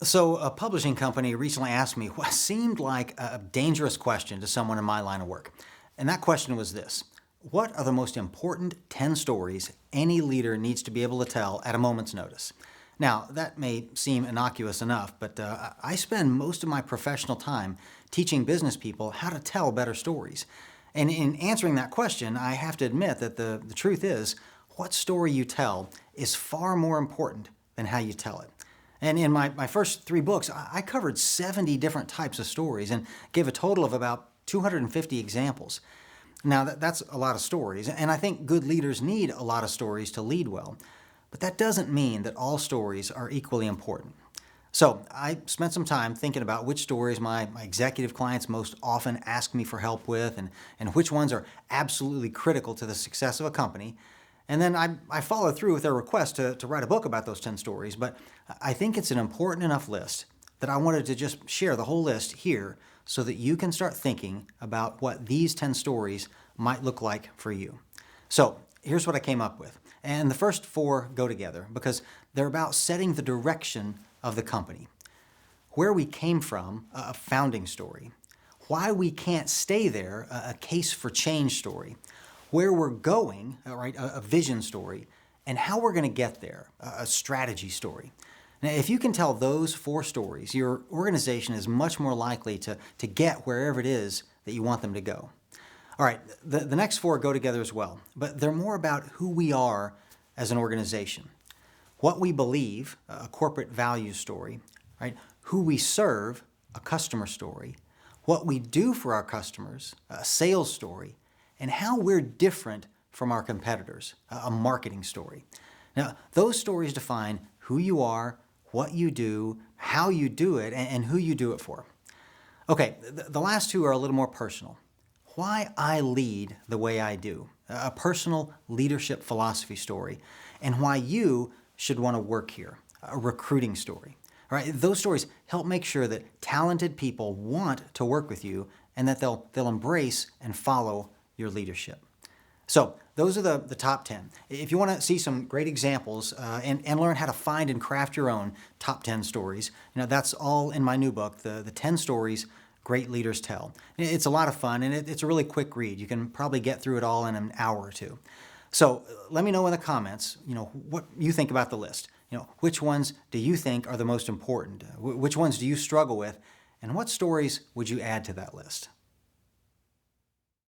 So, a publishing company recently asked me what seemed like a dangerous question to someone in my line of work. And that question was this: what are the most important 10 stories any leader needs to be able to tell at a moment's notice? Now, that may seem innocuous enough, but I spend most of my professional time teaching business people how to tell better stories. And in answering that question, I have to admit that the truth is, what story you tell is far more important than how you tell it. And in my first three books, I covered 70 different types of stories and gave a total of about 250 examples. Now, that's a lot of stories, and I think good leaders need a lot of stories to lead well. But that doesn't mean that all stories are equally important. So I spent some time thinking about which stories my executive clients most often ask me for help with and which ones are absolutely critical to the success of a company. And then I followed through with their request to write a book about those 10 stories, but I think it's an important enough list that I wanted to just share the whole list here so that you can start thinking about what these 10 stories might look like for you. So here's what I came up with. And the first four go together because they're about setting the direction of the company. Where we came from, a founding story. Why we can't stay there, a case for change story. Where we're going, right, a vision story. And how we're going to get there, a strategy story. Now, if you can tell those four stories, your organization is much more likely to get wherever it is that you want them to go. All right, the next four go together as well, but they're more about who we are as an organization, what we believe, a corporate values story, right? Who we serve, a customer story, what we do for our customers, a sales story, and how we're different from our competitors, a marketing story. Now, those stories define who you are, what you do, how you do it, and who you do it for. Okay, the last two are a little more personal. Why I lead the way I do, a personal leadership philosophy story, and why you should want to work here, a recruiting story. All right, those stories help make sure that talented people want to work with you and that they'll embrace and follow your leadership. So those are the top 10. If you want to see some great examples and learn how to find and craft your own top 10 stories, that's all in my new book, the 10 Stories Great Leaders Tell. It's a lot of fun, and it's a really quick read. You can probably get through it all in an hour or two. So let me know in the comments, what you think about the list. Which ones do you think are the most important? Which ones do you struggle with? And what stories would you add to that list?